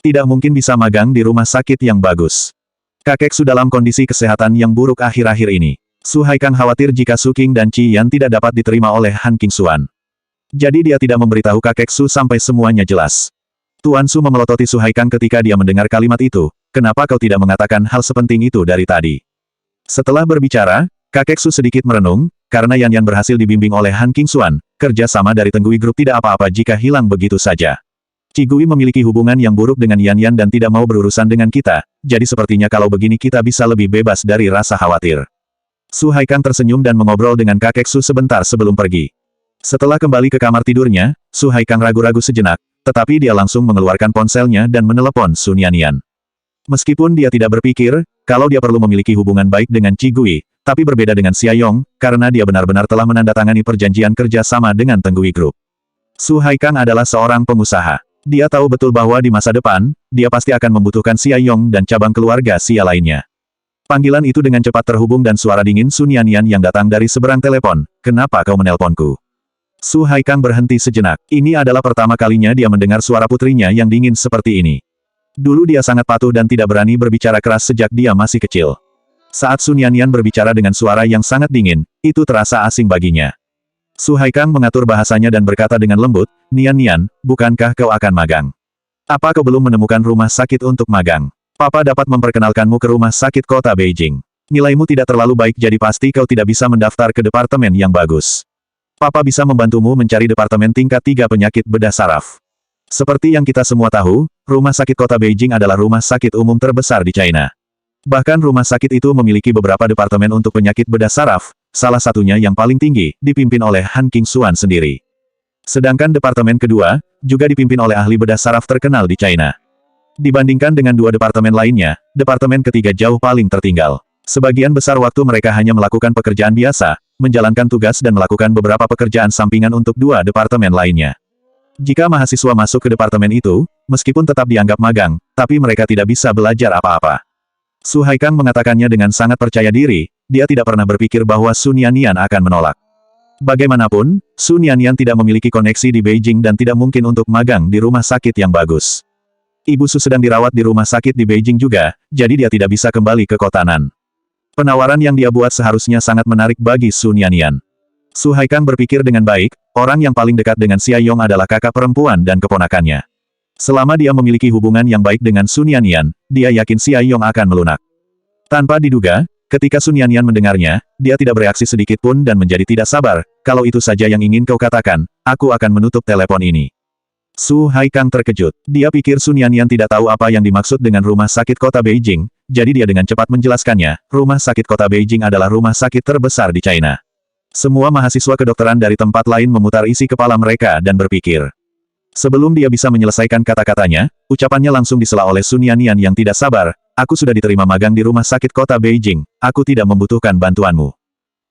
Tidak mungkin bisa magang di rumah sakit yang bagus. Kakekku dalam kondisi kesehatan yang buruk akhir-akhir ini. Su Haikang khawatir jika Su Qing dan Qi Yan tidak dapat diterima oleh Han Qingxuan. Jadi dia tidak memberitahu kakek Su sampai semuanya jelas. Tuan Su memelototi Su Haikang ketika dia mendengar kalimat itu, kenapa kau tidak mengatakan hal sepenting itu dari tadi? Setelah berbicara, kakek Su sedikit merenung, karena Yan Yan berhasil dibimbing oleh Han Qingxuan, kerja sama dari Tenggui Group tidak apa-apa jika hilang begitu saja. Cigui memiliki hubungan yang buruk dengan Yan Yan dan tidak mau berurusan dengan kita, jadi sepertinya kalau begini kita bisa lebih bebas dari rasa khawatir. Su Haikang tersenyum dan mengobrol dengan kakek Su sebentar sebelum pergi. Setelah kembali ke kamar tidurnya, Su Haikang ragu-ragu sejenak, tetapi dia langsung mengeluarkan ponselnya dan menelepon Su Nianian. Meskipun dia tidak berpikir, kalau dia perlu memiliki hubungan baik dengan Cigui, tapi berbeda dengan Xia Yong, karena dia benar-benar telah menandatangani perjanjian kerja sama dengan Tenggui Group. Su Haikang adalah seorang pengusaha. Dia tahu betul bahwa di masa depan, dia pasti akan membutuhkan Xia Yong dan cabang keluarga Xia lainnya. Panggilan itu dengan cepat terhubung dan suara dingin Su Nianian yang datang dari seberang telepon. Kenapa kau menelponku? Su Haikang berhenti sejenak. Ini adalah pertama kalinya dia mendengar suara putrinya yang dingin seperti ini. Dulu dia sangat patuh dan tidak berani berbicara keras sejak dia masih kecil. Saat Su Nianian berbicara dengan suara yang sangat dingin, itu terasa asing baginya. Su Haikang mengatur bahasanya dan berkata dengan lembut, Nian, bukankah kau akan magang? Apa kau belum menemukan rumah sakit untuk magang? Papa dapat memperkenalkanmu ke rumah sakit kota Beijing. Nilaimu tidak terlalu baik jadi pasti kau tidak bisa mendaftar ke departemen yang bagus. Papa bisa membantumu mencari departemen tingkat 3 penyakit bedah saraf. Seperti yang kita semua tahu, rumah sakit kota Beijing adalah rumah sakit umum terbesar di China. Bahkan rumah sakit itu memiliki beberapa departemen untuk penyakit bedah saraf, salah satunya yang paling tinggi, dipimpin oleh Han Qingxuan sendiri. Sedangkan departemen kedua, juga dipimpin oleh ahli bedah saraf terkenal di China. Dibandingkan dengan dua departemen lainnya, departemen ketiga jauh paling tertinggal. Sebagian besar waktu mereka hanya melakukan pekerjaan biasa, menjalankan tugas dan melakukan beberapa pekerjaan sampingan untuk dua departemen lainnya. Jika mahasiswa masuk ke departemen itu, meskipun tetap dianggap magang, tapi mereka tidak bisa belajar apa-apa. Su Haikang mengatakannya dengan sangat percaya diri, dia tidak pernah berpikir bahwa Su Nianian akan menolak. Bagaimanapun, Su Nianian tidak memiliki koneksi di Beijing dan tidak mungkin untuk magang di rumah sakit yang bagus. Ibu Su sedang dirawat di rumah sakit di Beijing juga, jadi dia tidak bisa kembali ke kota Nan. Penawaran yang dia buat seharusnya sangat menarik bagi Su Nianian. Su Haikang berpikir dengan baik, orang yang paling dekat dengan Xia Yong adalah kakak perempuan dan keponakannya. Selama dia memiliki hubungan yang baik dengan Su Nianian, dia yakin Xia Yong akan melunak. Tanpa diduga, ketika Su Nianian mendengarnya, dia tidak bereaksi sedikit pun dan menjadi tidak sabar, kalau itu saja yang ingin kau katakan, aku akan menutup telepon ini. Su Haikang terkejut. Dia pikir Su Nianian tidak tahu apa yang dimaksud dengan rumah sakit kota Beijing, jadi dia dengan cepat menjelaskannya, rumah sakit kota Beijing adalah rumah sakit terbesar di China. Semua mahasiswa kedokteran dari tempat lain memutar isi kepala mereka dan berpikir. Sebelum dia bisa menyelesaikan kata-katanya, ucapannya langsung disela oleh Su Nianian yang tidak sabar, aku sudah diterima magang di rumah sakit kota Beijing, aku tidak membutuhkan bantuanmu.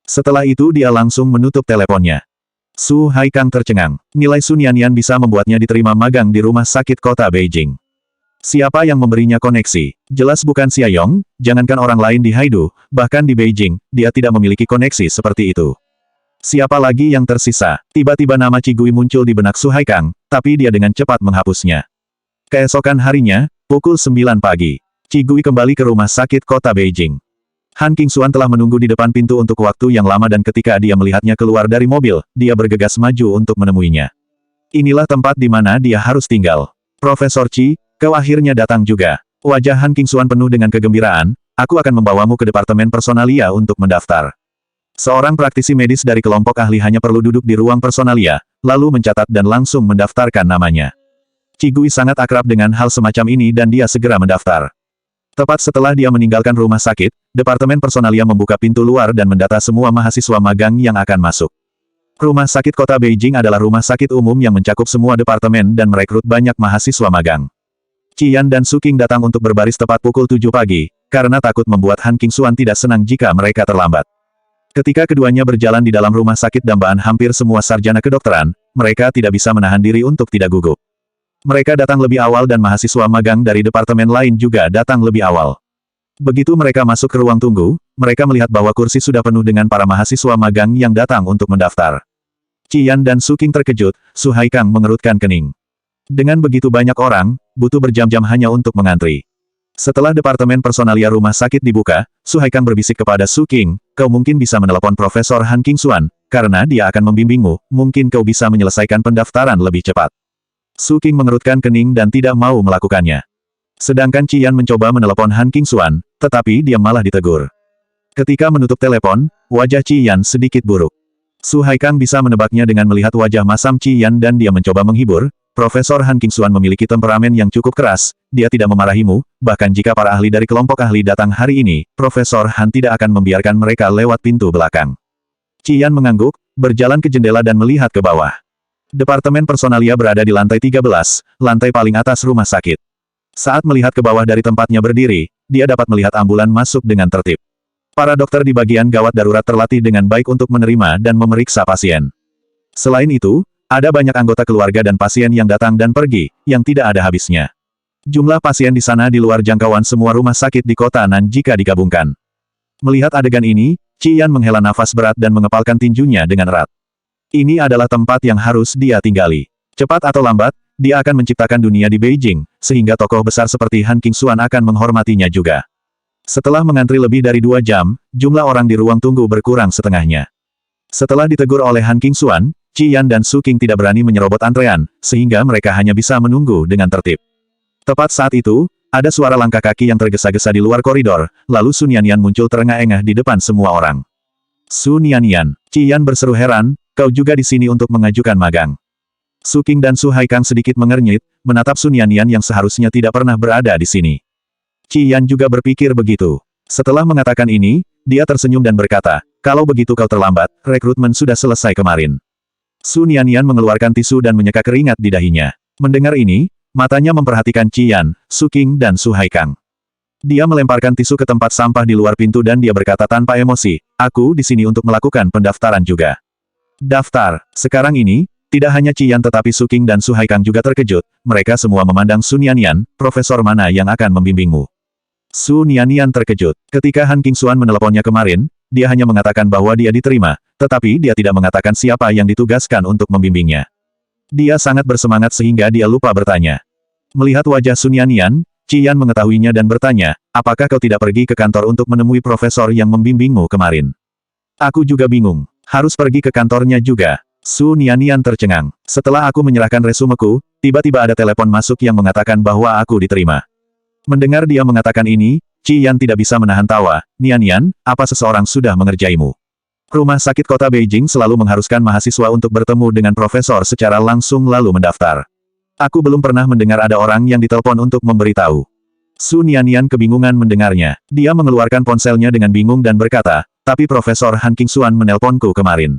Setelah itu dia langsung menutup teleponnya. Su Haikang tercengang, nilai Su Nianian bisa membuatnya diterima magang di rumah sakit kota Beijing. Siapa yang memberinya koneksi? Jelas bukan Xia Yong, jangankan orang lain di Haidu, bahkan di Beijing, dia tidak memiliki koneksi seperti itu. Siapa lagi yang tersisa? Tiba-tiba nama Cigui muncul di benak Su Haikang, tapi dia dengan cepat menghapusnya. Keesokan harinya, pukul 9 pagi, Cigui kembali ke rumah sakit kota Beijing. Han Qingxuan telah menunggu di depan pintu untuk waktu yang lama dan ketika dia melihatnya keluar dari mobil, dia bergegas maju untuk menemuinya. Inilah tempat di mana dia harus tinggal. Profesor Qi, kau akhirnya datang juga. Wajah Han Qingxuan penuh dengan kegembiraan, aku akan membawamu ke departemen personalia untuk mendaftar. Seorang praktisi medis dari kelompok ahli hanya perlu duduk di ruang personalia, lalu mencatat dan langsung mendaftarkan namanya. Cigui sangat akrab dengan hal semacam ini dan dia segera mendaftar. Tepat setelah dia meninggalkan rumah sakit, departemen personalia membuka pintu luar dan mendata semua mahasiswa magang yang akan masuk. Rumah sakit kota Beijing adalah rumah sakit umum yang mencakup semua departemen dan merekrut banyak mahasiswa magang. Qian dan Su Qing datang untuk berbaris tepat pukul 7 pagi, karena takut membuat Han Qingxuan tidak senang jika mereka terlambat. Ketika keduanya berjalan di dalam rumah sakit dambaan hampir semua sarjana kedokteran, mereka tidak bisa menahan diri untuk tidak gugup. Mereka datang lebih awal dan mahasiswa magang dari departemen lain juga datang lebih awal. Begitu mereka masuk ke ruang tunggu, mereka melihat bahwa kursi sudah penuh dengan para mahasiswa magang yang datang untuk mendaftar. Qian dan Su Qing terkejut, Su Haikang mengerutkan kening. Dengan begitu banyak orang, butuh berjam-jam hanya untuk mengantri. Setelah departemen personalia rumah sakit dibuka, Su Haikang berbisik kepada Su King, kau mungkin bisa menelepon Profesor Han Qingxuan, karena dia akan membimbingmu, mungkin kau bisa menyelesaikan pendaftaran lebih cepat. Su King mengerutkan kening dan tidak mau melakukannya. Sedangkan Qian mencoba menelepon Han Qingxuan, tetapi dia malah ditegur. Ketika menutup telepon, wajah Qian sedikit buruk. Su Haikang bisa menebaknya dengan melihat wajah masam Qian dan dia mencoba menghibur, Profesor Han Qingxuan memiliki temperamen yang cukup keras, dia tidak memarahimu, bahkan jika para ahli dari kelompok ahli datang hari ini, Profesor Han tidak akan membiarkan mereka lewat pintu belakang. Qian mengangguk, berjalan ke jendela dan melihat ke bawah. Departemen personalia berada di lantai 13, lantai paling atas rumah sakit. Saat melihat ke bawah dari tempatnya berdiri, dia dapat melihat ambulan masuk dengan tertib. Para dokter di bagian gawat darurat terlatih dengan baik untuk menerima dan memeriksa pasien. Selain itu, ada banyak anggota keluarga dan pasien yang datang dan pergi, yang tidak ada habisnya. Jumlah pasien di sana di luar jangkauan semua rumah sakit di kota Nan jika digabungkan. Melihat adegan ini, Qian menghela nafas berat dan mengepalkan tinjunya dengan erat. Ini adalah tempat yang harus dia tinggali. Cepat atau lambat, dia akan menciptakan dunia di Beijing, sehingga tokoh besar seperti Han Qingxuan akan menghormatinya juga. Setelah mengantri lebih dari 2 jam, jumlah orang di ruang tunggu berkurang setengahnya. Setelah ditegur oleh Han Qingxuan, Qian dan Su King tidak berani menyerobot antrean, sehingga mereka hanya bisa menunggu dengan tertib. Tepat saat itu, ada suara langkah kaki yang tergesa-gesa di luar koridor, lalu Su Nianyan muncul terengah-engah di depan semua orang. Su Nianyan, Qian berseru heran, kau juga di sini untuk mengajukan magang. Su King dan Su Haikang sedikit mengernyit, menatap Su Nianyan yang seharusnya tidak pernah berada di sini. Qian juga berpikir begitu. Setelah mengatakan ini, dia tersenyum dan berkata, kalau begitu kau terlambat, rekrutmen sudah selesai kemarin. Su Nianyan mengeluarkan tisu dan menyeka keringat di dahinya. Mendengar ini, matanya memperhatikan Qian, Su King dan Su Haikang. Dia melemparkan tisu ke tempat sampah di luar pintu dan dia berkata tanpa emosi, aku di sini untuk melakukan pendaftaran juga. Daftar. Sekarang ini, tidak hanya Qian tetapi Su King dan Su Haikang juga terkejut, mereka semua memandang Su Nianyan, profesor mana yang akan membimbingmu. Su Nianyan terkejut. Ketika Han Qingxuan meneleponnya kemarin, dia hanya mengatakan bahwa dia diterima, tetapi dia tidak mengatakan siapa yang ditugaskan untuk membimbingnya. Dia sangat bersemangat sehingga dia lupa bertanya. Melihat wajah Su Nianyan, Qian mengetahuinya dan bertanya, apakah kau tidak pergi ke kantor untuk menemui profesor yang membimbingmu kemarin? Aku juga bingung. Harus pergi ke kantornya juga. Su Nianyan tercengang. Setelah aku menyerahkan resumeku, tiba-tiba ada telepon masuk yang mengatakan bahwa aku diterima. Mendengar dia mengatakan ini, Qian tidak bisa menahan tawa. Nianyan, apa seseorang sudah mengerjaimu? Rumah sakit kota Beijing selalu mengharuskan mahasiswa untuk bertemu dengan profesor secara langsung lalu mendaftar. Aku belum pernah mendengar ada orang yang ditelepon untuk memberitahu. Su Nianyan kebingungan mendengarnya. Dia mengeluarkan ponselnya dengan bingung dan berkata, tapi Profesor Han Qingxuan menelponku kemarin.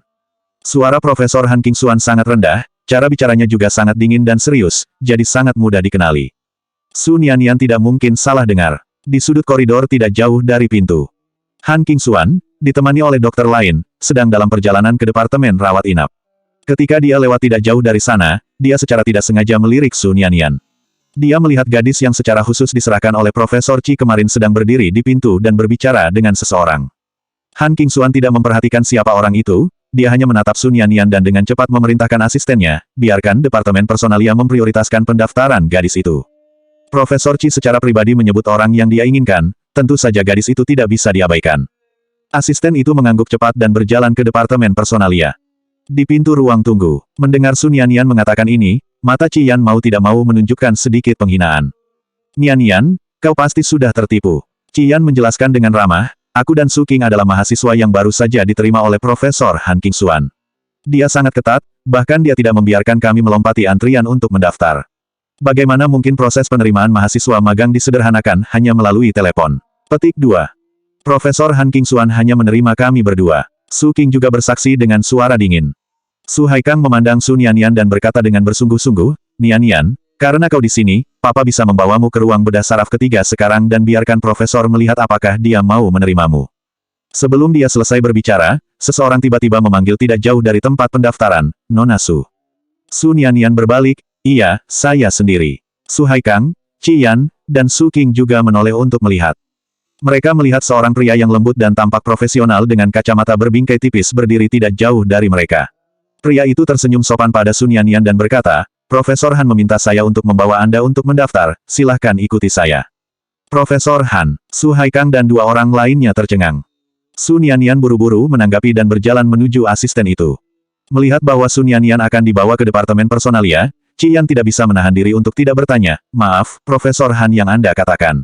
Suara Profesor Han Qingxuan sangat rendah, cara bicaranya juga sangat dingin dan serius, jadi sangat mudah dikenali. Su Nianyan tidak mungkin salah dengar. Di sudut koridor tidak jauh dari pintu. Han Qingxuan, ditemani oleh dokter lain, sedang dalam perjalanan ke departemen rawat inap. Ketika dia lewat tidak jauh dari sana, dia secara tidak sengaja melirik Su Nianyan. Dia melihat gadis yang secara khusus diserahkan oleh Profesor Qi kemarin sedang berdiri di pintu dan berbicara dengan seseorang. Han Qingxuan tidak memperhatikan siapa orang itu, dia hanya menatap Su Nianyan dan dengan cepat memerintahkan asistennya, biarkan departemen personalia memprioritaskan pendaftaran gadis itu. Profesor Qi secara pribadi menyebut orang yang dia inginkan, tentu saja gadis itu tidak bisa diabaikan. Asisten itu mengangguk cepat dan berjalan ke departemen personalia. Di pintu ruang tunggu, mendengar Su Nianyan mengatakan ini, mata Qian mau tidak mau menunjukkan sedikit penghinaan. Nianyan, kau pasti sudah tertipu. Qian menjelaskan dengan ramah, aku dan Su King adalah mahasiswa yang baru saja diterima oleh Profesor Han Qingxuan. Dia sangat ketat, bahkan dia tidak membiarkan kami melompati antrian untuk mendaftar. Bagaimana mungkin proses penerimaan mahasiswa magang disederhanakan hanya melalui telepon? Petik 2. Profesor Han Qingxuan hanya menerima kami berdua. Su King juga bersaksi dengan suara dingin. Su Haikang memandang Su Nianyan dan berkata dengan bersungguh-sungguh, Nianyan, karena kau di sini, Papa bisa membawamu ke ruang bedah saraf ketiga sekarang dan biarkan Profesor melihat apakah dia mau menerimamu. Sebelum dia selesai berbicara, seseorang tiba-tiba memanggil tidak jauh dari tempat pendaftaran, Nona Su. Su Nianyan berbalik, iya, saya sendiri. Su Haikang, Qian, dan Su King juga menoleh untuk melihat. Mereka melihat seorang pria yang lembut dan tampak profesional dengan kacamata berbingkai tipis berdiri tidak jauh dari mereka. Pria itu tersenyum sopan pada Su Nianyan dan berkata, Profesor Han meminta saya untuk membawa Anda untuk mendaftar, silahkan ikuti saya. Profesor Han, Su Haikang dan dua orang lainnya tercengang. Su Nianian buru-buru menanggapi dan berjalan menuju asisten itu. Melihat bahwa Su Nianian akan dibawa ke departemen personalia, Qi Yan tidak bisa menahan diri untuk tidak bertanya, maaf, Profesor Han yang Anda katakan.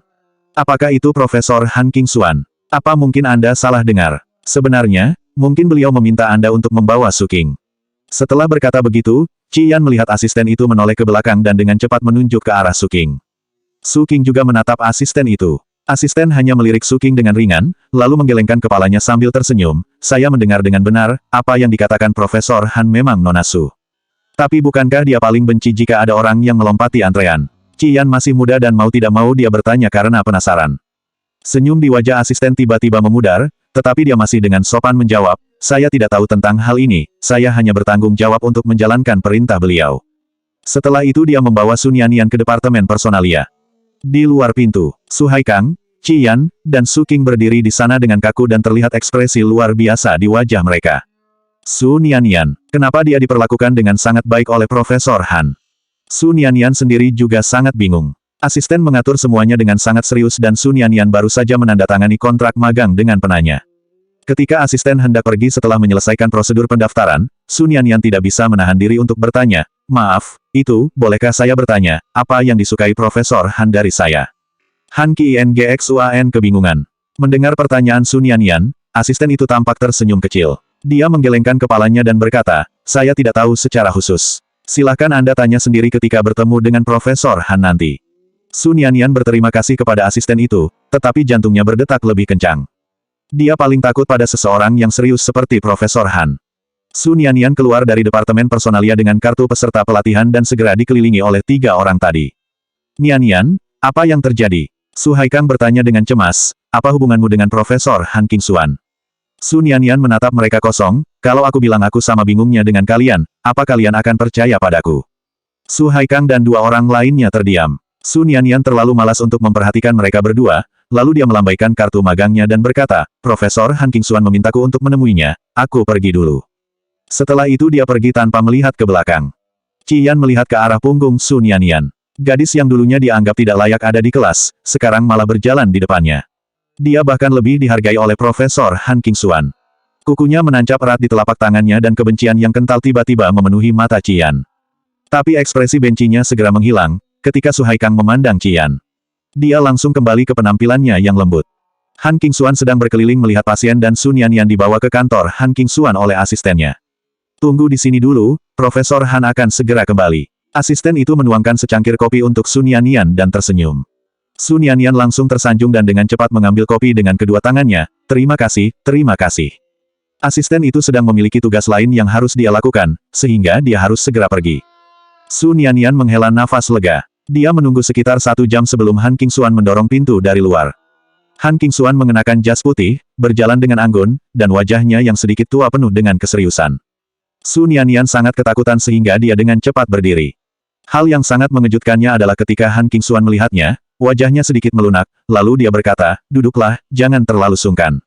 Apakah itu Profesor Han Qingxuan? Apa mungkin Anda salah dengar? Sebenarnya, mungkin beliau meminta Anda untuk membawa Su Qing. Setelah berkata begitu, Qi Yan melihat asisten itu menoleh ke belakang dan dengan cepat menunjuk ke arah Su Qing. Su Qing juga menatap asisten itu. Asisten hanya melirik Su Qing dengan ringan, lalu menggelengkan kepalanya sambil tersenyum. Saya mendengar dengan benar, apa yang dikatakan Profesor Han memang Nona Su. Tapi bukankah dia paling benci jika ada orang yang melompati antrean? Qi Yan masih muda dan mau tidak mau dia bertanya karena penasaran. Senyum di wajah asisten tiba-tiba memudar, tetapi dia masih dengan sopan menjawab, saya tidak tahu tentang hal ini, saya hanya bertanggung jawab untuk menjalankan perintah beliau. Setelah itu dia membawa Su Nianian ke departemen personalia. Di luar pintu, Su Haikang, Qi Yan, dan Su Qing berdiri di sana dengan kaku dan terlihat ekspresi luar biasa di wajah mereka. Su Nianian, kenapa dia diperlakukan dengan sangat baik oleh Profesor Han? Su Nianian sendiri juga sangat bingung. Asisten mengatur semuanya dengan sangat serius dan Su Nianian baru saja menandatangani kontrak magang dengan penanya. Ketika asisten hendak pergi setelah menyelesaikan prosedur pendaftaran, Su Nianian tidak bisa menahan diri untuk bertanya, maaf, bolehkah saya bertanya, apa yang disukai Profesor Han dari saya? Han Qingxuan kebingungan. Mendengar pertanyaan Su Nianian, asisten itu tampak tersenyum kecil. Dia menggelengkan kepalanya dan berkata, saya tidak tahu secara khusus. Silahkan Anda tanya sendiri ketika bertemu dengan Profesor Han nanti. Su Nianian berterima kasih kepada asisten itu, tetapi jantungnya berdetak lebih kencang. Dia paling takut pada seseorang yang serius seperti Profesor Han. Su Nianian keluar dari departemen personalia dengan kartu peserta pelatihan dan segera dikelilingi oleh 3 orang tadi. Nianian, apa yang terjadi? Su Haikang bertanya dengan cemas, apa hubunganmu dengan Profesor Han Qingxuan? Su Nianian menatap mereka kosong, kalau aku bilang aku sama bingungnya dengan kalian, apa kalian akan percaya padaku? Su Haikang dan 2 orang lainnya terdiam. Su Nianian terlalu malas untuk memperhatikan mereka berdua, lalu dia melambaikan kartu magangnya dan berkata, Profesor Han Qingxuan memintaku untuk menemuinya, aku pergi dulu. Setelah itu dia pergi tanpa melihat ke belakang. Qi Yan melihat ke arah punggung Su Nianian. Gadis yang dulunya dianggap tidak layak ada di kelas, sekarang malah berjalan di depannya. Dia bahkan lebih dihargai oleh Profesor Han Qingxuan. Kukunya menancap erat di telapak tangannya dan kebencian yang kental tiba-tiba memenuhi mata Qi Yan. Tapi ekspresi bencinya segera menghilang, ketika Su Haikang memandang Qi Yan. Dia langsung kembali ke penampilannya yang lembut. Han Qingxuan sedang berkeliling melihat pasien dan Su Nianian dibawa ke kantor Han Qingxuan oleh asistennya. Tunggu di sini dulu, Profesor Han akan segera kembali. Asisten itu menuangkan secangkir kopi untuk Su Nianian dan tersenyum. Su Nianian langsung tersanjung dan dengan cepat mengambil kopi dengan kedua tangannya. Terima kasih, terima kasih. Asisten itu sedang memiliki tugas lain yang harus dia lakukan, sehingga dia harus segera pergi. Su Nianian menghela nafas lega. Dia menunggu sekitar 1 jam sebelum Han Qingxuan mendorong pintu dari luar. Han Qingxuan mengenakan jas putih, berjalan dengan anggun, dan wajahnya yang sedikit tua penuh dengan keseriusan. Su Nianian sangat ketakutan sehingga dia dengan cepat berdiri. Hal yang sangat mengejutkannya adalah ketika Han Qingxuan melihatnya, wajahnya sedikit melunak, lalu dia berkata, duduklah, jangan terlalu sungkan.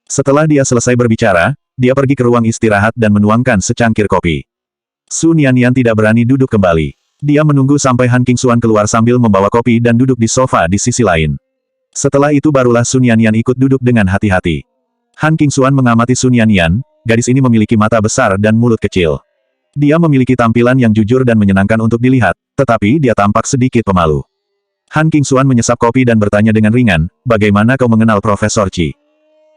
Setelah dia selesai berbicara, dia pergi ke ruang istirahat dan menuangkan secangkir kopi. Su Nianian tidak berani duduk kembali. Dia menunggu sampai Han Qingxuan keluar sambil membawa kopi dan duduk di sofa di sisi lain. Setelah itu barulah Su Nianian ikut duduk dengan hati-hati. Han Qingxuan mengamati Su Nianian, gadis ini memiliki mata besar dan mulut kecil. Dia memiliki tampilan yang jujur dan menyenangkan untuk dilihat, tetapi dia tampak sedikit pemalu. Han Qingxuan menyesap kopi dan bertanya dengan ringan, bagaimana kau mengenal Profesor Qi?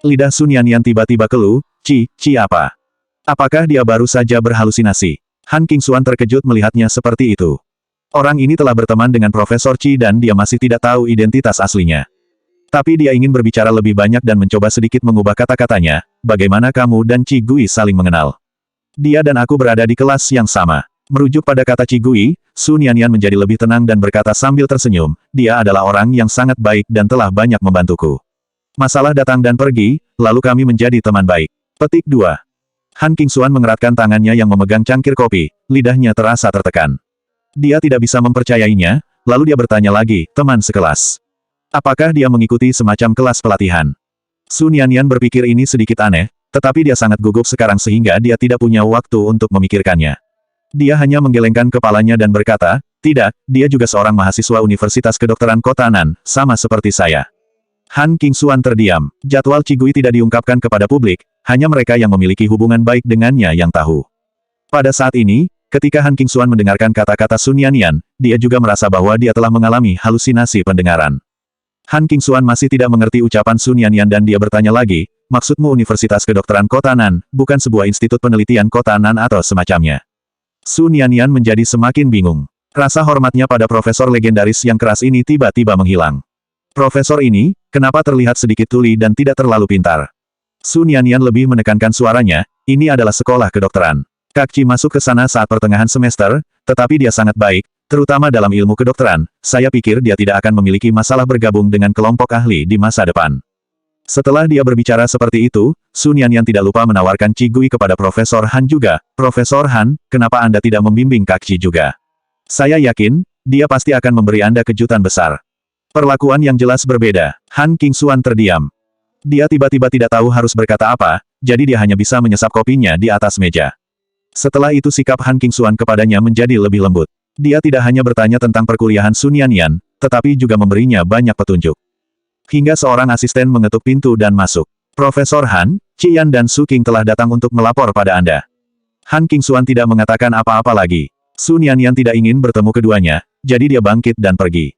Lidah Su Nianian tiba-tiba keluh, Qi apa? Apakah dia baru saja berhalusinasi? Han Qingxuan terkejut melihatnya seperti itu. Orang ini telah berteman dengan Profesor Qi dan dia masih tidak tahu identitas aslinya. Tapi dia ingin berbicara lebih banyak dan mencoba sedikit mengubah kata-katanya, bagaimana kamu dan Qi Gui saling mengenal? Dia dan aku berada di kelas yang sama. Merujuk pada kata Qi Gui, Su Nianian menjadi lebih tenang dan berkata sambil tersenyum, dia adalah orang yang sangat baik dan telah banyak membantuku. Masalah datang dan pergi, lalu kami menjadi teman baik. Petik 2. Han Qingxuan mengeratkan tangannya yang memegang cangkir kopi, lidahnya terasa tertekan. Dia tidak bisa mempercayainya, lalu dia bertanya lagi, teman sekelas. Apakah dia mengikuti semacam kelas pelatihan? Su Nianian berpikir ini sedikit aneh, tetapi dia sangat gugup sekarang sehingga dia tidak punya waktu untuk memikirkannya. Dia hanya menggelengkan kepalanya dan berkata, tidak, dia juga seorang mahasiswa Universitas Kedokteran Kota Nan, sama seperti saya. Han Qingxuan terdiam. Jadwal Qigui tidak diungkapkan kepada publik, hanya mereka yang memiliki hubungan baik dengannya yang tahu. Pada saat ini, ketika Han Qingxuan mendengarkan kata-kata Sun Yanyan, dia juga merasa bahwa dia telah mengalami halusinasi pendengaran. Han Qingxuan masih tidak mengerti ucapan Sun Yanyan dan dia bertanya lagi, maksudmu Universitas Kedokteran Kota Nan, bukan sebuah institut penelitian Kota Nan atau semacamnya. Sun Yanyan menjadi semakin bingung. Rasa hormatnya pada profesor legendaris yang keras ini tiba-tiba menghilang. Profesor ini, kenapa terlihat sedikit tuli dan tidak terlalu pintar? Sun Yanyan lebih menekankan suaranya, ini adalah sekolah kedokteran. Kak Qi masuk ke sana saat pertengahan semester, tetapi dia sangat baik, terutama dalam ilmu kedokteran. Saya pikir dia tidak akan memiliki masalah bergabung dengan kelompok ahli di masa depan. Setelah dia berbicara seperti itu, Sun Yanyan tidak lupa menawarkan Qigui kepada Profesor Han juga. Profesor Han, kenapa Anda tidak membimbing Kak Qi juga? Saya yakin, dia pasti akan memberi Anda kejutan besar. Perlakuan yang jelas berbeda. Han Qingxuan terdiam. Dia tiba-tiba tidak tahu harus berkata apa, jadi dia hanya bisa menyesap kopinya di atas meja. Setelah itu sikap Han Qingxuan kepadanya menjadi lebih lembut. Dia tidak hanya bertanya tentang perkuliahan Sun Yanyan, tetapi juga memberinya banyak petunjuk. Hingga seorang asisten mengetuk pintu dan masuk. Profesor Han, Qian dan Su Qing telah datang untuk melapor pada Anda. Han Qingxuan tidak mengatakan apa-apa lagi. Sun Yanyan tidak ingin bertemu keduanya, jadi dia bangkit dan pergi.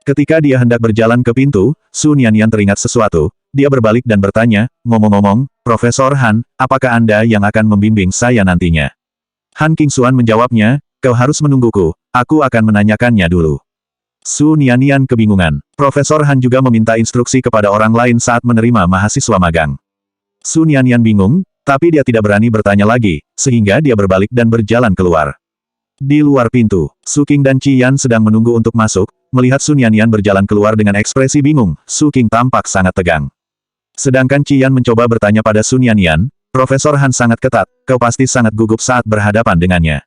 Ketika dia hendak berjalan ke pintu, Sun Yanyan teringat sesuatu, dia berbalik dan bertanya, ngomong-ngomong, Profesor Han, apakah Anda yang akan membimbing saya nantinya? Han Qingxuan menjawabnya, kau harus menungguku, aku akan menanyakannya dulu. Sun Yanyan kebingungan. Profesor Han juga meminta instruksi kepada orang lain saat menerima mahasiswa magang. Sun Yanyan bingung, tapi dia tidak berani bertanya lagi, sehingga dia berbalik dan berjalan keluar. Di luar pintu, Su Qing dan Qian sedang menunggu untuk masuk, melihat Sun Yanyan berjalan keluar dengan ekspresi bingung, Su Qing tampak sangat tegang. Sedangkan Qian mencoba bertanya pada Sun Yanyan, Profesor Han sangat ketat, kau pasti sangat gugup saat berhadapan dengannya.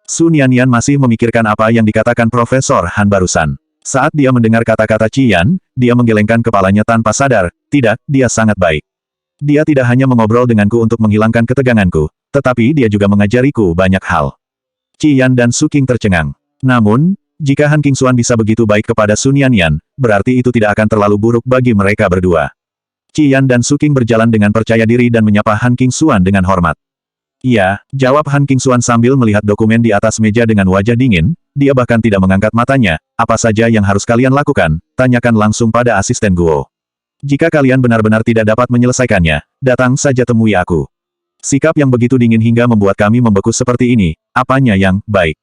Sun Yanyan masih memikirkan apa yang dikatakan Profesor Han barusan. Saat dia mendengar kata-kata Qian, dia menggelengkan kepalanya tanpa sadar, tidak, dia sangat baik. Dia tidak hanya mengobrol denganku untuk menghilangkan keteganganku, tetapi dia juga mengajariku banyak hal. Qian dan Su Qing tercengang. Namun, jika Han Qingxuan bisa begitu baik kepada Sun Yanyan, berarti itu tidak akan terlalu buruk bagi mereka berdua. Qian dan Su Qing berjalan dengan percaya diri dan menyapa Han Qingxuan dengan hormat. Iya, jawab Han Qingxuan sambil melihat dokumen di atas meja dengan wajah dingin, dia bahkan tidak mengangkat matanya, apa saja yang harus kalian lakukan, tanyakan langsung pada asisten Guo. Jika kalian benar-benar tidak dapat menyelesaikannya, datang saja temui aku. Sikap yang begitu dingin hingga membuat kami membeku seperti ini, apanya yang baik?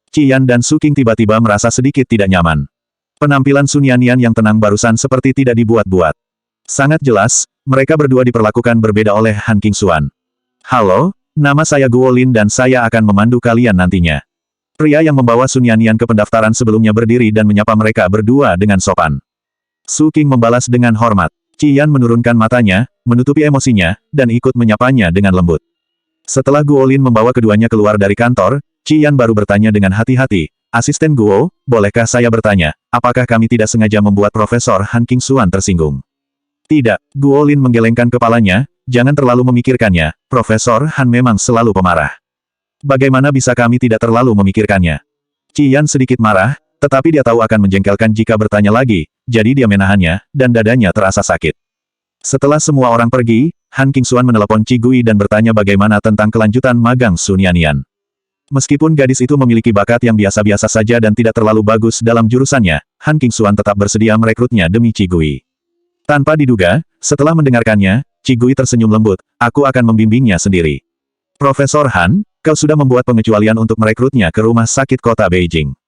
Qian dan Su Qing tiba-tiba merasa sedikit tidak nyaman. Penampilan Sun Yanyan yang tenang barusan seperti tidak dibuat-buat. Sangat jelas, mereka berdua diperlakukan berbeda oleh Han Qingxuan. Halo, nama saya Guo Lin dan saya akan memandu kalian nantinya. Pria yang membawa Sun Yanyan ke pendaftaran sebelumnya berdiri dan menyapa mereka berdua dengan sopan. Su Qing membalas dengan hormat. Qian menurunkan matanya, menutupi emosinya, dan ikut menyapanya dengan lembut. Setelah Guo Lin membawa keduanya keluar dari kantor, Qian baru bertanya dengan hati-hati, asisten Guo, bolehkah saya bertanya, apakah kami tidak sengaja membuat Profesor Han Qingxuan tersinggung? Tidak, Guo Lin menggelengkan kepalanya, jangan terlalu memikirkannya, Profesor Han memang selalu pemarah. Bagaimana bisa kami tidak terlalu memikirkannya? Qian sedikit marah, tetapi dia tahu akan menjengkelkan jika bertanya lagi, jadi dia menahannya, dan dadanya terasa sakit. Setelah semua orang pergi, Han Qingxuan menelepon Qigui dan bertanya bagaimana tentang kelanjutan magang Sun Yanyan. Meskipun gadis itu memiliki bakat yang biasa-biasa saja dan tidak terlalu bagus dalam jurusannya, Han Qingxuan tetap bersedia merekrutnya demi Qigui. Tanpa diduga, setelah mendengarkannya, Qigui tersenyum lembut, aku akan membimbingnya sendiri. Profesor Han, kau sudah membuat pengecualian untuk merekrutnya ke rumah sakit kota Beijing.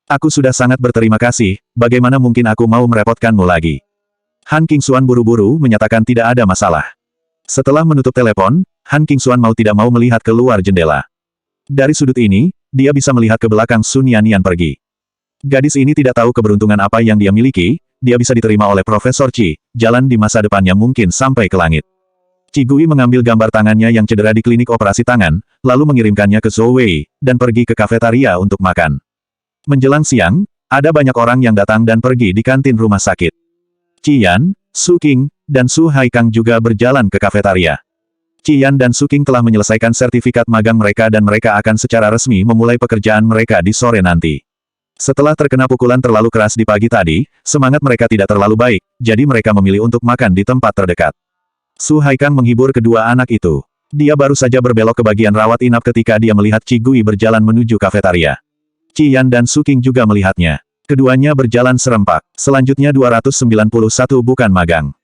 Aku sudah sangat berterima kasih, bagaimana mungkin aku mau merepotkanmu lagi? Han Qingxuan buru-buru menyatakan tidak ada masalah. Setelah menutup telepon, Han Qingxuan mau tidak mau melihat keluar jendela. Dari sudut ini, dia bisa melihat ke belakang Sun Yanyan pergi. Gadis ini tidak tahu keberuntungan apa yang dia miliki, dia bisa diterima oleh Profesor Qi, jalan di masa depannya mungkin sampai ke langit. Qigui mengambil gambar tangannya yang cedera di klinik operasi tangan, lalu mengirimkannya ke Zhou Wei, dan pergi ke kafetaria untuk makan. Menjelang siang, ada banyak orang yang datang dan pergi di kantin rumah sakit. Qian, Su Qing, dan Su Haikang juga berjalan ke kafetaria. Qian dan Su King telah menyelesaikan sertifikat magang mereka dan mereka akan secara resmi memulai pekerjaan mereka di sore nanti. Setelah terkena pukulan terlalu keras di pagi tadi, semangat mereka tidak terlalu baik, jadi mereka memilih untuk makan di tempat terdekat. Su Haikang menghibur kedua anak itu. Dia baru saja berbelok ke bagian rawat inap ketika dia melihat Qi Gui berjalan menuju kafetaria. Qian dan Su King juga melihatnya. Keduanya berjalan serempak. Selanjutnya 291 bukan magang.